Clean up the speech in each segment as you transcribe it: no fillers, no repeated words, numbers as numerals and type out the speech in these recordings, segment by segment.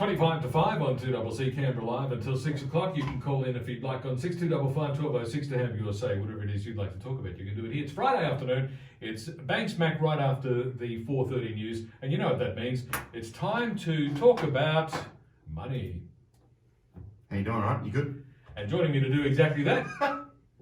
25 to 5 on 2CC Canberra Live until 6 o'clock. You can call in if you'd like on 6255 1206 to have your say, whatever it is you'd like to talk about. You can do it here. It's Friday afternoon. It's bang smack right after the 4:30 news. And you know what that means. It's time to talk about money. How you doing, all right? You good? And joining me to do exactly that,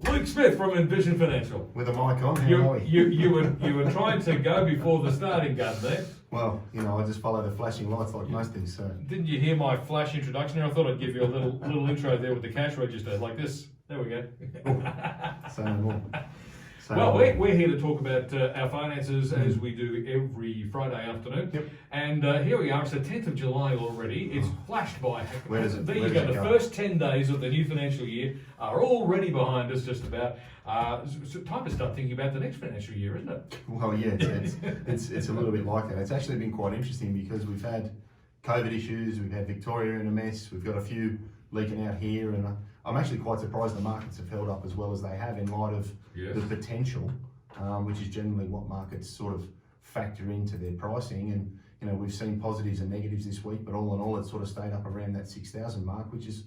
Luke Smith from Envision Financial. With a mic on, how are we? You were trying to go before the starting gun there. Well, you know, I just follow the flashing lights like most things, so. Didn't you hear my flash introduction? I thought I'd give you a little intro there with the cash register, like this. There we go. Say no more. Well, we're here to talk about our finances as we do every Friday afternoon. Yep. And here we are. It's the 10th of July already. It's flashed by. Where does it There you go. The first 10 days of the new financial year are already behind us, just about. So time to start thinking about the next financial year, isn't it? Well, yeah, it's a little bit like that. It's actually been quite interesting because we've had COVID issues, we've had Victoria in a mess, we've got a few leaking out here, and I'm actually quite surprised the markets have held up as well as they have in light of the potential, which is generally what markets sort of factor into their pricing. And you know, we've seen positives and negatives this week, but all in all, it's sort of stayed up around that 6,000 mark, which is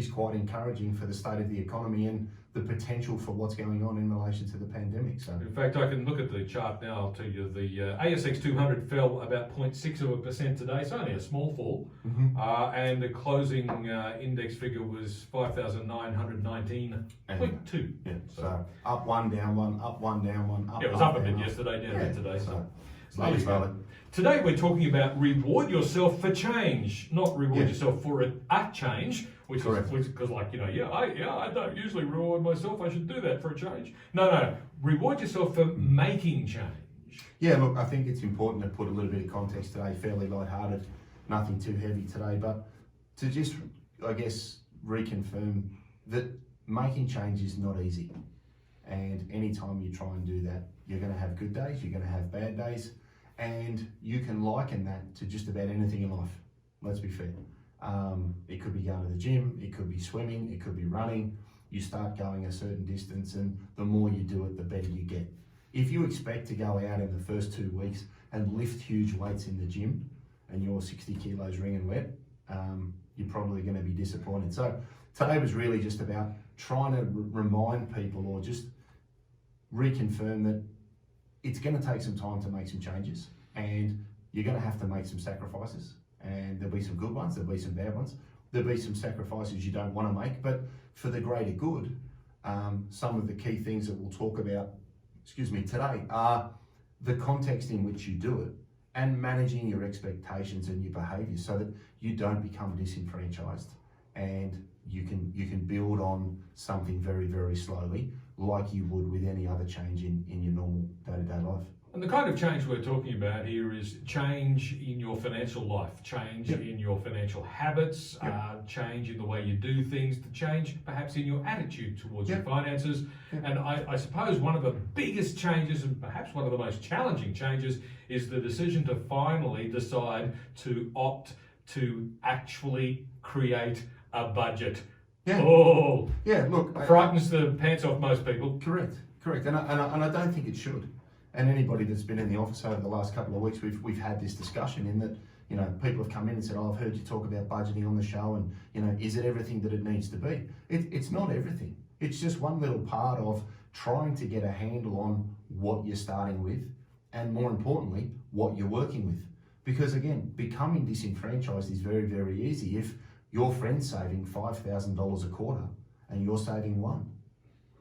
quite encouraging for the state of the economy and the potential for what's going on in relation to the pandemic. So, in fact, I can look at the chart now. I'll tell you the ASX 200 fell about 0.6% today. It's only a small fall, and the closing index figure was 5,919.2. Yeah, so up one, down one, up one, down one, up. Yeah, it was up a bit yesterday, down a bit today. So slowly. Today we're talking about reward yourself for change, not reward yourself for a change, which is because, like, you know, I don't usually reward myself. I should do that for a change. No, reward yourself for making change. Yeah, look, I think it's important to put a little bit of context today, fairly lighthearted, nothing too heavy today, but to just, I guess, reconfirm that making change is not easy. And anytime you try and do that, you're going to have good days, you're going to have bad days. And you can liken that to just about anything in life, let's be fair. It could be going to the gym, it could be swimming, it could be running. You start going a certain distance, and the more you do it, the better you get. If you expect to go out in the first 2 weeks and lift huge weights in the gym, and you're 60 kilos wringing wet, you're probably going to be disappointed. So today was really just about trying to remind people, or just reconfirm that it's going to take some time to make some changes, and you're going to have to make some sacrifices, and there'll be some good ones, there'll be some bad ones, there'll be some sacrifices you don't want to make, but for the greater good. Some of the key things that we'll talk about, today are the context in which you do it, and managing your expectations and your behaviours so that you don't become disenfranchised, and you can build on something very, very slowly, like you would with any other change in your normal day-to-day life. And the kind of change we're talking about here is change in your financial life, change in your financial habits, change in the way you do things, the change perhaps in your attitude towards your finances. And I suppose one of the biggest changes, and perhaps one of the most challenging changes, is the decision to finally decide to opt to actually create a budget. Look, frightens the pants off most people. Correct. And I don't think it should. And anybody that's been in the office over the last couple of weeks, we've had this discussion in that, you know, people have come in and said, I've heard you talk about budgeting on the show, and, you know, is it everything that it needs to be? It's not everything. It's just one little part of trying to get a handle on what you're starting with, and more importantly, what you're working with. Because again, becoming disenfranchised is very, very easy. If your friend's saving $5,000 a quarter and you're saving $1,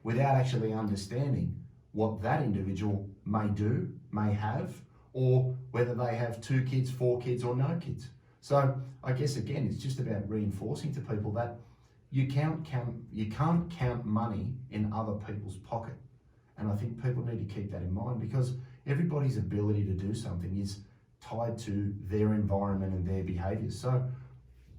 without actually understanding what that individual may do, may have, or whether they have 2 kids, 4 kids, or no kids. So I guess again, it's just about reinforcing to people that you can't count money in other people's pocket. And I think people need to keep that in mind, because everybody's ability to do something is tied to their environment and their behaviours. So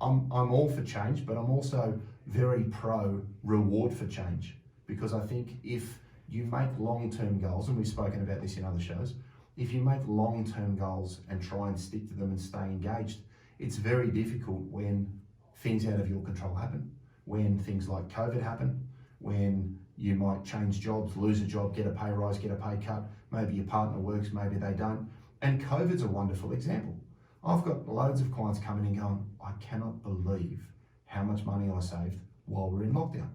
I'm all for change, but I'm also very pro reward for change, because I think if you make long-term goals, and we've spoken about this in other shows, if you make long-term goals and try and stick to them and stay engaged, it's very difficult when things out of your control happen, when things like COVID happen, when you might change jobs, lose a job, get a pay rise, get a pay cut, maybe your partner works, maybe they don't. And COVID's a wonderful example. I've got loads of clients coming in going, I cannot believe how much money I saved while we're in lockdown,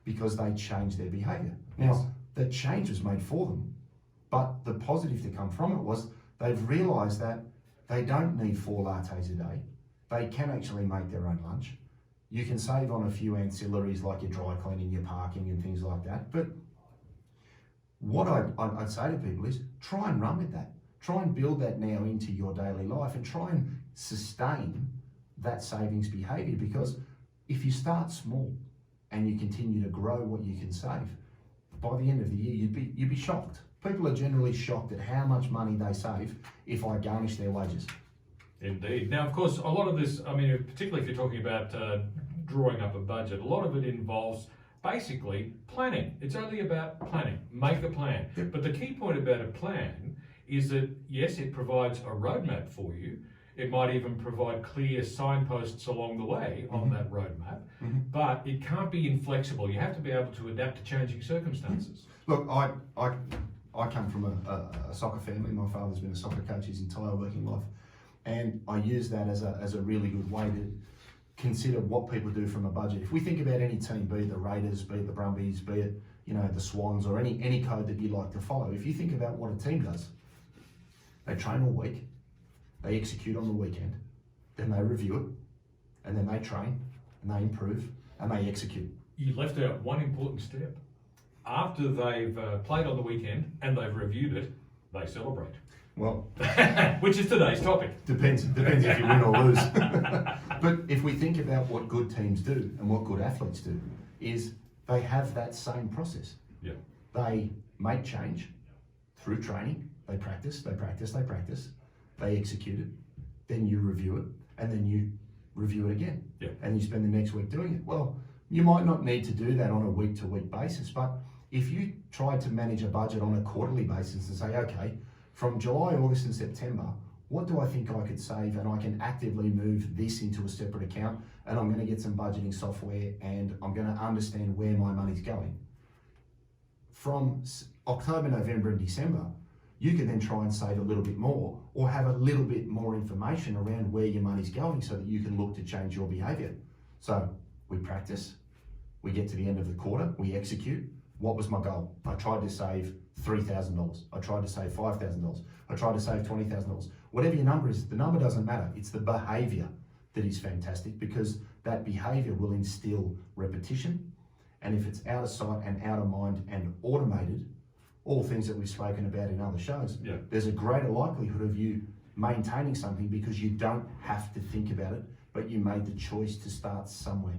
because they changed their behaviour. Now, the change was made for them, but the positive to come from it was they've realised that they don't need 4 lattes a day. They can actually make their own lunch. You can save on a few ancillaries like your dry cleaning, your parking and things like that. But what I'd say to people is try and run with that. Try and build that now into your daily life and try and sustain that savings behaviour, because if you start small and you continue to grow what you can save, by the end of the year you'd be shocked. People are generally shocked at how much money they save if I garnish their wages. Indeed. Now, of course, a lot of this, I mean, particularly if you're talking about drawing up a budget, a lot of it involves basically planning. It's only about planning. Make a plan. Yep. But the key point about a plan is that, yes, it provides a roadmap for you. It might even provide clear signposts along the way on that roadmap, but it can't be inflexible. You have to be able to adapt to changing circumstances. Look, I come from a soccer family. My father's been a soccer coach his entire working life, and I use that as a really good way to consider what people do from a budget. If we think about any team, be it the Raiders, be it the Brumbies, be it the Swans, or any code that you like to follow, if you think about what a team does, they train all week, they execute on the weekend, then they review it, and then they train, and they improve, and they execute. You left out one important step. After they've played on the weekend and they've reviewed it, they celebrate. Well, which is today's topic. Depends if you win or lose. But if we think about what good teams do and what good athletes do, is they have that same process. Yeah. They make change through training. They practice, they execute it, then you review it, and then you review it again. Yeah. And you spend the next week doing it. Well, you might not need to do that on a week-to-week basis, but if you try to manage a budget on a quarterly basis and say, okay, from July, August and September, what do I think I could save, and I can actively move this into a separate account, and I'm going to get some budgeting software, and I'm going to understand where my money's going. From October, November and December, you can then try and save a little bit more, or have a little bit more information around where your money's going so that you can look to change your behaviour. So we practice, we get to the end of the quarter, we execute. What was my goal? I tried to save $3,000. I tried to save $5,000. I tried to save $20,000. Whatever your number is, the number doesn't matter. It's the behaviour that is fantastic, because that behaviour will instill repetition. And if it's out of sight and out of mind and automated, all things that we've spoken about in other shows, there's a greater likelihood of you maintaining something because you don't have to think about it, but you made the choice to start somewhere.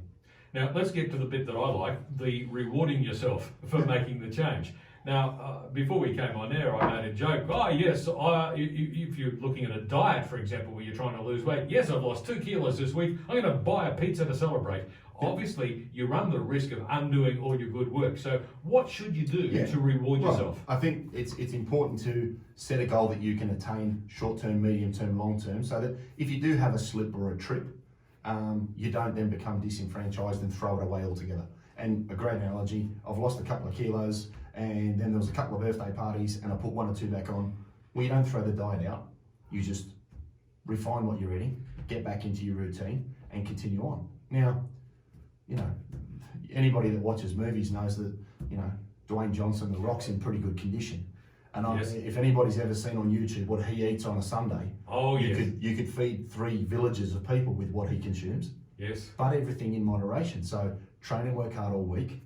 Now, let's get to the bit that I like, the rewarding yourself for making the change. Now, before we came on air, I made a joke. Oh, yes, if you're looking at a diet, for example, where you're trying to lose weight, yes, I've lost 2 kilos this week. I'm going to buy a pizza to celebrate. Obviously, you run the risk of undoing all your good work. So what should you do to reward yourself? I think it's important to set a goal that you can attain short-term, medium-term, long-term, so that if you do have a slip or a trip, you don't then become disenfranchised and throw it away altogether. And a great analogy, I've lost a couple of kilos, and then there was a couple of birthday parties and I put 1 or 2 back on. Well, you don't throw the diet out. You just refine what you're eating, get back into your routine and continue on. Now, anybody that watches movies knows that, Dwayne Johnson, The Rock's in pretty good condition. And if anybody's ever seen on YouTube what he eats on a Sunday, you could feed 3 villages of people with what he consumes. Yes. But everything in moderation. So train and work hard all week.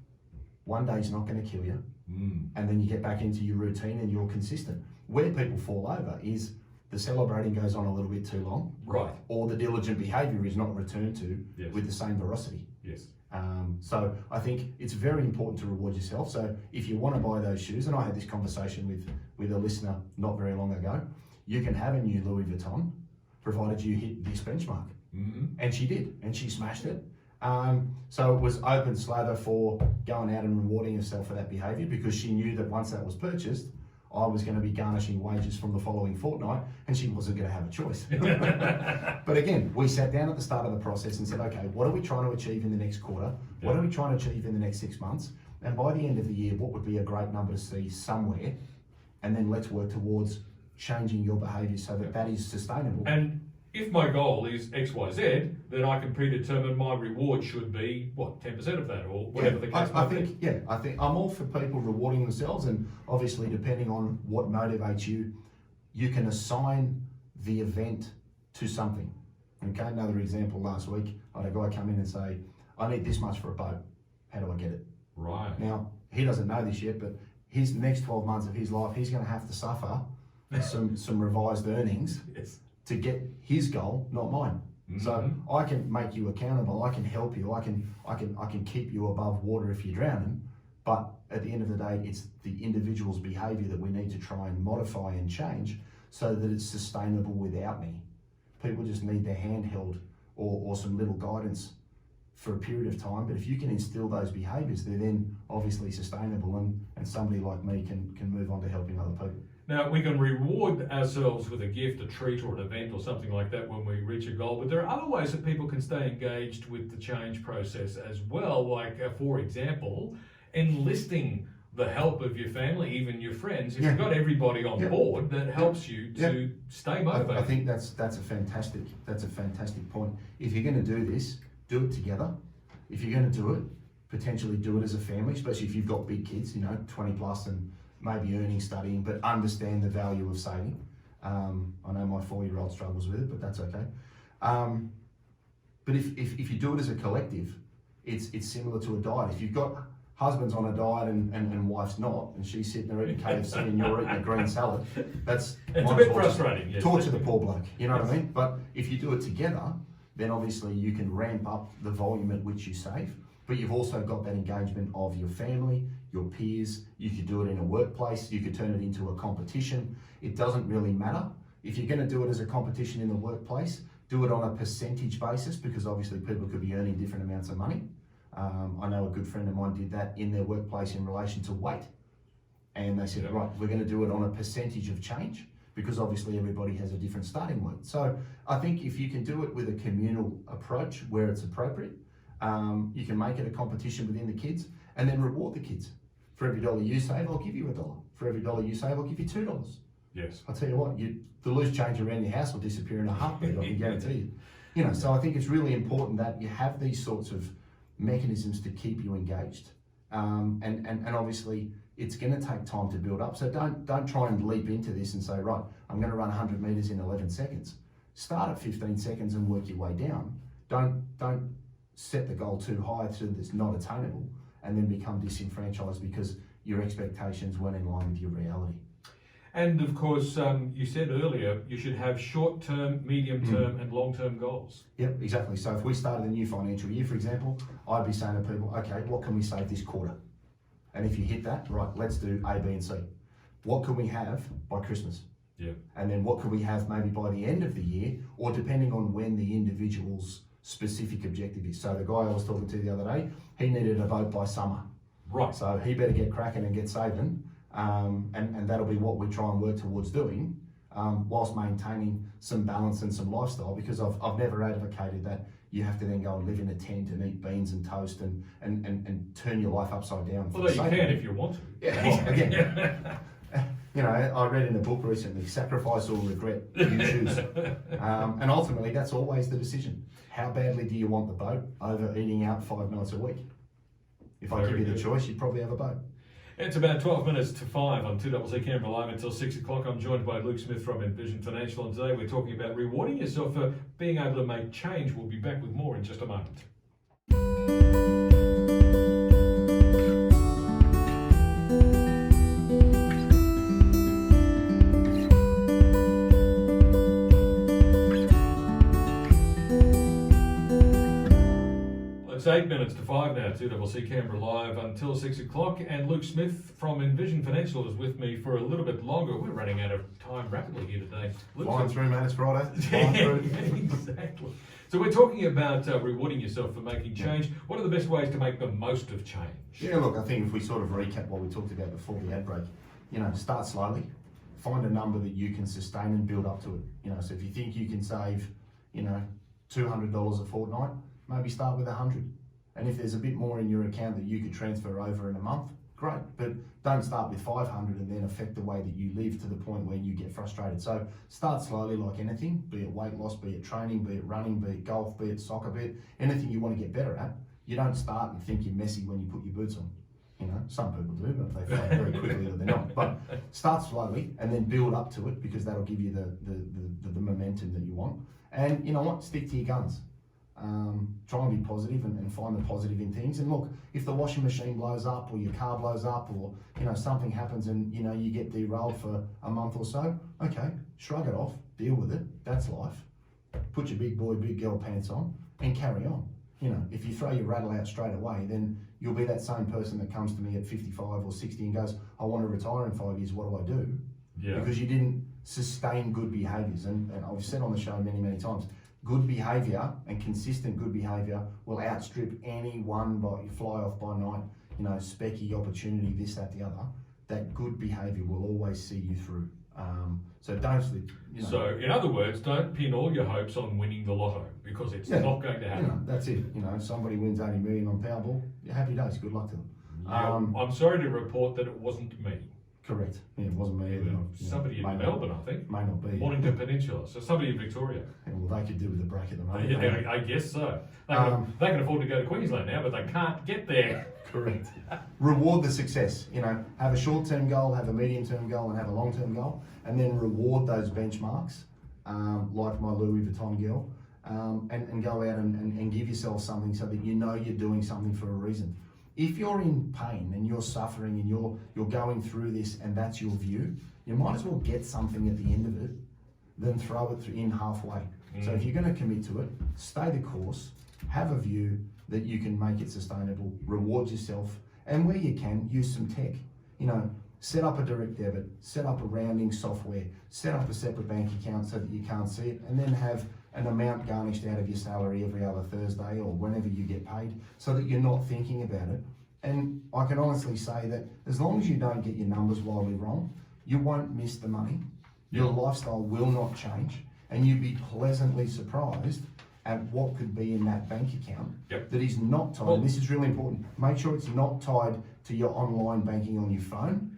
One day's not going to kill you. And then you get back into your routine and you're consistent. Where people fall over is the celebrating goes on a little bit too long. Right. Or the diligent behaviour is not returned to with the same veracity. Yes. So I think it's very important to reward yourself. So if you want to buy those shoes, and I had this conversation with a listener not very long ago, you can have a new Louis Vuitton, provided you hit this benchmark. And she did, and she smashed it. So it was open slather for going out and rewarding herself for that behaviour, because she knew that once that was purchased, I was going to be garnishing wages from the following fortnight, and she wasn't going to have a choice. But again, we sat down at the start of the process and said, okay, what are we trying to achieve in the next quarter? What are we trying to achieve in the next 6 months? And by the end of the year, what would be a great number to see somewhere? And then let's work towards changing your behaviour so that that is sustainable. And if my goal is XYZ, then I can predetermine my reward should be, 10% of that, or whatever the case might be. I think I'm all for people rewarding themselves, and obviously depending on what motivates you, you can assign the event to something. Okay, another example, last week, I had a guy come in and say, I need this much for a boat. How do I get it? Right. Now, he doesn't know this yet, but his next 12 months of his life, he's going to have to suffer some revised earnings Yes. to get his goal, not mine. Mm-hmm. So I can make you accountable. I can help you. I can keep you above water if you're drowning. But at the end of the day, it's the individual's behaviour that we need to try and modify and change so that it's sustainable without me. People just need their hand held or some little guidance for a period of time. But if you can instill those behaviours, they're then obviously sustainable, and somebody like me can move on to helping other people. Now, we can reward ourselves with a gift, a treat, or an event, or something like that when we reach a goal, but there are other ways that people can stay engaged with the change process as well, like, for example, enlisting the help of your family, even your friends. If you've got everybody on board, that helps you to stay motivated. I think that's a fantastic point. If you're going to do this, do it together. If you're going to do it, potentially do it as a family, especially if you've got big kids, 20 plus and maybe earning, studying, but understand the value of saving. I know my 4-year-old struggles with it, but that's okay. But if you do it as a collective, it's similar to a diet. If you've got husband's on a diet and wife's not, and she's sitting there eating KFC and you're eating a green salad, it's a bit frustrating. Yes. Torture the poor bloke, you know what I mean? But if you do it together, then obviously you can ramp up the volume at which you save, but you've also got that engagement of your family, your peers. You could do it in a workplace, you could turn it into a competition. It doesn't really matter. If you're going to do it as a competition in the workplace, do it on a percentage basis, because obviously people could be earning different amounts of money. I know a good friend of mine did that in their workplace in relation to weight. And they said, right, we're going to do it on a percentage of change, because obviously everybody has a different starting weight. So I think if you can do it with a communal approach where it's appropriate, you can make it a competition within the kids and then reward the kids. For every $1 you save, I'll give you $1. For every $1 you save, I'll give you $2. Yes. I'll tell you what, the loose change around your house will disappear in a heartbeat, I can guarantee you. So I think it's really important that you have these sorts of mechanisms to keep you engaged. And obviously it's going to take time to build up. So don't try and leap into this and say, right, I'm going to run 100 meters in 11 seconds. Start at 15 seconds and work your way down. Don't set the goal too high so that it's not attainable and then become disenfranchised because your expectations weren't in line with your reality. And of course, you said earlier, you should have short-term, medium-term and long-term goals. Yep, exactly. So if we started a new financial year, for example, I'd be saying to people, okay, what can we save this quarter? And if you hit that, right, let's do A, B and C. What can we have by Christmas? Yeah. And then what can we have maybe by the end of the year, or depending on when the individual's specific objective is. So the guy I was talking to the other day, he needed a boat by summer. Right. So he better get cracking and get saving. And that'll be what we try and work towards doing, whilst maintaining some balance and some lifestyle, because I've never advocated that you have to then go and live in a tent and eat beans and toast and turn your life upside down. Although you can if you want to. Yeah, well, again, I read in a book recently, sacrifice or regret, you choose. And ultimately that's always the decision. How badly do you want the boat over eating out 5 nights a week? If I give you the choice, you'd probably have a boat. It's about 12 minutes to 5 on 2CC Canberra Live until 6 o'clock. I'm joined by Luke Smith from Envision Financial, and today we're talking about rewarding yourself for being able to make change. We'll be back with more in just a moment. It's 8 minutes to 5 now, 2CC Canberra Live until 6 o'clock, and Luke Smith from Envision Financial is with me for a little bit longer. We're running out of time rapidly here today. Flying through, man, it's Friday. Flying through. Exactly. So we're talking about rewarding yourself for making change. What are the best ways to make the most of change? Yeah, look, I think if we sort of recap what we talked about before the ad break, start slowly, find a number that you can sustain and build up to it. So if you think you can save, $200 a fortnight, maybe start with 100. And if there's a bit more in your account that you could transfer over in a month, great, but don't start with 500 and then affect the way that you live to the point where you get frustrated. So start slowly like anything, be it weight loss, be it training, be it running, be it golf, be it soccer, be it anything you want to get better at. You don't start and think you're messy when you put your boots on. You know, some people do, but they find very quickly that they're not. But start slowly and then build up to it, because that'll give you the momentum that you want. And you know what? Stick to your guns. Try and be positive and find the positive in things. And look, if the washing machine blows up or your car blows up or, you know, something happens and, you know, you get derailed for a month or so, okay, shrug it off, deal with it. That's life. Put your big boy, big girl pants on and carry on. You know, if you throw your rattle out straight away, then you'll be that same person that comes to me at 55 or 60 and goes, I want to retire in 5 years, what do I do? Yeah. Because you didn't sustain good behaviours. And I've said on the show many, many times, good behaviour and consistent good behaviour will outstrip any one by fly off by night, you know, specky opportunity, this, that, the other. That good behaviour will always see you through. So don't slip. You know. So in other words, don't pin all your hopes on winning the lotto, because it's not going to happen. You know, that's it. You know, somebody wins 80 million on Powerball, happy days, good luck to them. Yeah, I'm sorry to report that it wasn't me. Correct. Yeah, it wasn't me either. Somebody in Melbourne, I think. May not be. Mornington Peninsula. So somebody in Victoria. Yeah, well, they could do with a break at the moment. Yeah, I guess so. They can afford to go to Queensland now, but they can't get there. Correct. Reward the success. You know, have a short-term goal, have a medium-term goal, and have a long-term goal, and then reward those benchmarks, like my Louis Vuitton girl, and go out and give yourself something so that you know you're doing something for a reason. If you're in pain and you're suffering and you're going through this and that's your view, you might as well get something at the end of it than throw it in halfway. So if you're going to commit to it, stay the course, have a view that you can make it sustainable, reward yourself, and where you can, use some tech. You know, set up a direct debit, set up a rounding software, set up a separate bank account so that you can't see it, and then have an amount garnished out of your salary every other Thursday or whenever you get paid, so that you're not thinking about it. And I can honestly say that as long as you don't get your numbers wildly wrong, you won't miss the money. Your lifestyle will not change, and you'd be pleasantly surprised at what could be in that bank account that is not tied. And this is really important. Make sure it's not tied to your online banking on your phone.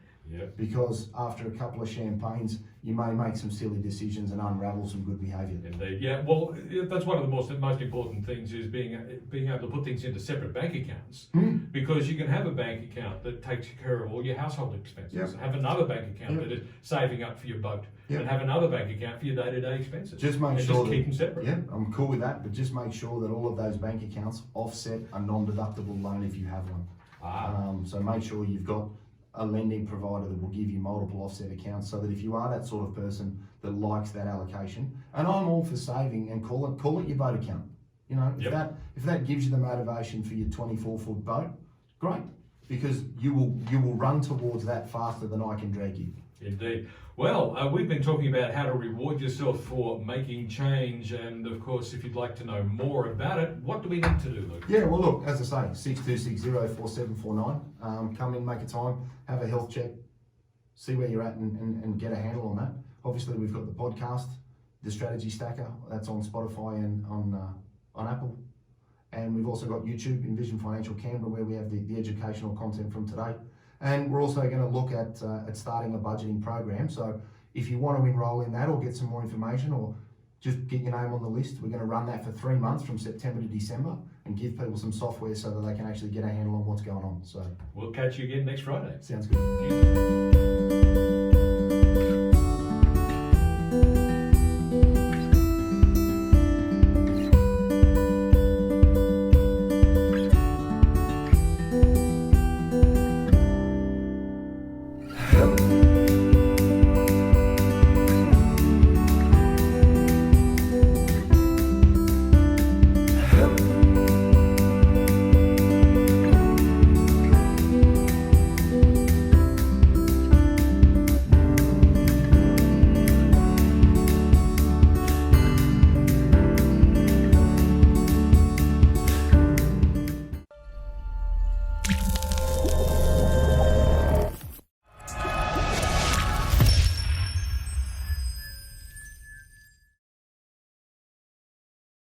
Because after a couple of champagnes, you may make some silly decisions and unravel some good behaviour. Indeed, yeah. Well, that's one of the most important things is being able to put things into separate bank accounts. Because you can have a bank account that takes care of all your household expenses. Have another bank account that is saving up for your boat. And have another bank account for your day-to-day expenses. Just make sure just keep them separate. Yeah, I'm cool with that, but just make sure that all of those bank accounts offset a non-deductible loan if you have one. So make sure you've got a lending provider that will give you multiple offset accounts, so that if you are that sort of person that likes that allocation, and I'm all for saving, and call it your boat account. You know, if that gives you the motivation for your 24-foot boat, great, because you will run towards that faster than I can drag you. Indeed. Well, we've been talking about how to reward yourself for making change, and of course, if you'd like to know more about it, what do we need to do, Luke? Yeah, well, look, as I say, 62604749. Come in, make a time, have a health check, see where you're at, and get a handle on that. Obviously, we've got the podcast, the Strategy Stacker, that's on Spotify and on Apple. And we've also got YouTube, Envision Financial Canberra, where we have the educational content from today. And we're also going to look at starting a budgeting program. So if you want to enroll in that or get some more information or just get your name on the list, we're going to run that for 3 months from September to December and give people some software so that they can actually get a handle on what's going on. So we'll catch you again next Friday. Sounds good.